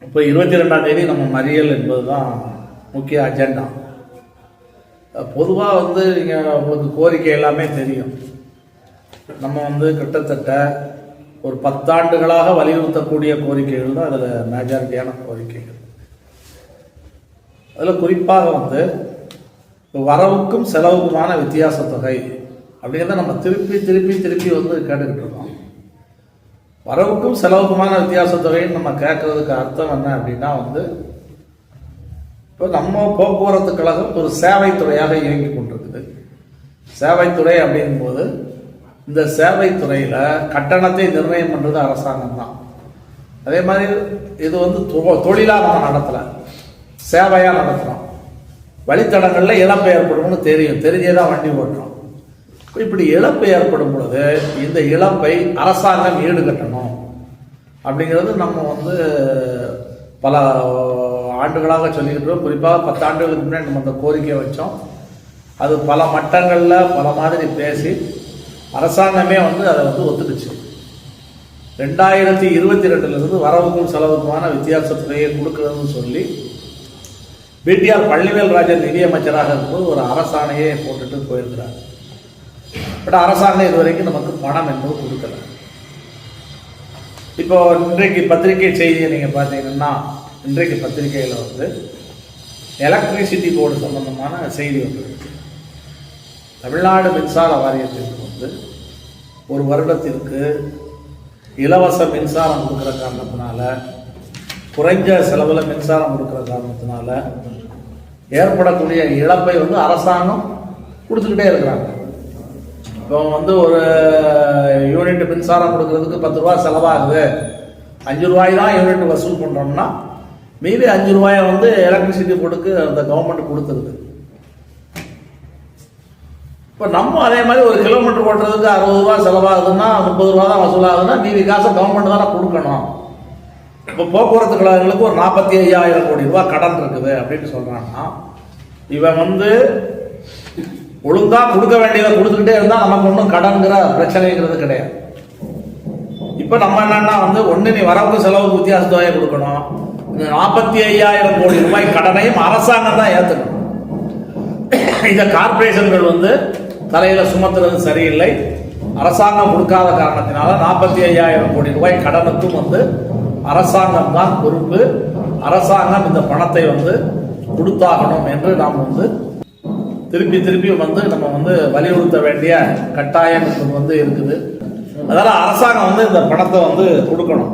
இப்போ 22ஆம் தேதி நம்ம மறியல் என்பது தான் முக்கிய அஜெண்டா. பொதுவாக நீங்கள் உங்களுக்கு கோரிக்கை எல்லாமே தெரியும். நம்ம கிட்டத்தட்ட ஒரு 10 ஆண்டுகளாக வலியுறுத்தக்கூடிய கோரிக்கைகள் தான் அதில் மேஜாரிட்டியான கோரிக்கைகள். அதில் குறிப்பாக இப்போ வரவுக்கும் செலவுக்குமான வித்தியாச தொகை அப்படிங்கிறத நம்ம திருப்பி கேட்டுக்கிட்டு இருக்கோம். வரவுக்கும் செலவுக்குமான வித்தியாச தொகைன்னு நம்ம கேட்கறதுக்கு அர்த்தம் என்ன அப்படின்னா இப்போ நம்ம போக்குவரத்து கழகம் ஒரு சேவைத்துறையாக இயங்கி கொண்டிருக்குது. சேவைத்துறை அப்படிங்கும்போது இந்த சேவைத்துறையில் கட்டணத்தை நிர்ணயம் பண்ணுறது அரசாங்கம் தான். அதே மாதிரி இது தொழிலாக நம்ம நடத்தலை, சேவையாக நடத்துகிறோம். வழித்தடங்களில் இழப்பு ஏற்படும்னு தெரிஞ்சே தான் வண்டி ஓட்டுறோம். இப்படி இழப்பு ஏற்படும் பொழுது இந்த இழப்பை அரசாங்கம் ஈடுகட்டணும் அப்படிங்கிறது நம்ம பல ஆண்டுகளாக சொல்லிக்கிட்டோம். குறிப்பாக 10 ஆண்டுகளுக்கு முன்னாடி நம்ம அந்த கோரிக்கையை வச்சோம். அது பல மட்டங்களில் பல மாதிரி பேசி அரசாங்கமே அதை ஒத்துக்குச்சு. 2022 வரவுக்கும் செலவுக்குமான வித்தியாச தொகையை கொடுக்கணும்னு சொல்லி பிடிஆர் பழனிவேல் ராஜன் நிதியமைச்சராக இருக்கும்போது ஒரு அரசாணையை போட்டுட்டு போயிருக்கிறார். பட் அரசாங்கம் இதுவரைக்கும் நமக்கு பணம் என்பது கொடுக்கல. இப்போ இன்றைக்கு பத்திரிகை செய்தியை நீங்கள் பார்த்தீங்கன்னா, இன்றைக்கு பத்திரிகையில் எலக்ட்ரிசிட்டி போர்டு சம்பந்தமான செய்தி இருக்கு. தமிழ்நாடு மின்சார வாரியத்திற்கு ஒரு வருடத்திற்கு இலவச மின்சாரம் கொடுக்குற காரணத்தினால, குறைஞ்ச செலவில் மின்சாரம் கொடுக்குற காரணத்தினால ஏற்படக்கூடிய இழப்பை அரசாங்கம் கொடுத்துக்கிட்டே இருக்கிறாங்க. இப்போ ஒரு யூனிட் மின்சாரம் கொடுக்கறதுக்கு 10 ரூபா செலவாகுது, 5 ரூபாய் தான் யூனிட் வசூல் பண்ணுறோம்னா மீதி 5 ரூபாயை எலக்ட்ரிசிட்டி போர்டுக்கு அந்த கவர்மெண்ட் கொடுத்துருது. இப்போ நம்ம அதே மாதிரி ஒரு கிலோமீட்டர் ஓட்டுறதுக்கு 60 ரூபா செலவாகுதுன்னா 30 ரூபா தான் வசூலாகுதுன்னா மீதி காசை கவர்மெண்ட் தானே கொடுக்கணும். இப்போ போக்குவரத்து கழகங்களுக்கு ஒரு 45,000 கோடி ரூபாய் கடன் இருக்குது அப்படின்னு சொல்கிறாங்கன்னா, இவன் ஒழுங்கா கொடுக்க வேண்டியதை கொடுத்துக்கிட்டே இருந்தால் நமக்கு ஒன்றும் கடன்கிற பிரச்சனைங்கிறது கிடையாது. இப்போ நம்ம என்னன்னா ஒன்று நீ வரவுக்கு செலவுக்கு வித்தியாச தொகையை கொடுக்கணும். இந்த 45,000 கோடி ரூபாய் கடனையும் அரசாங்கம் தான் ஏற்றுக்கணும். இந்த கார்பரேஷன்கள் தலையில சுமத்துறது சரியில்லை. அரசாங்கம் கொடுக்காத காரணத்தினால 45,000 கோடி ரூபாய் கடனுக்கும் அரசாங்கம் தான் பொறுப்பு. அரசாங்கம் இந்த பணத்தை கொடுத்தாகணும் என்று நாம் திருப்பி நம்ம வலியுறுத்த வேண்டிய கட்டாயம் இருக்குது. அதனால அரசாங்கம் இந்த பணத்தை கொடுக்கணும்.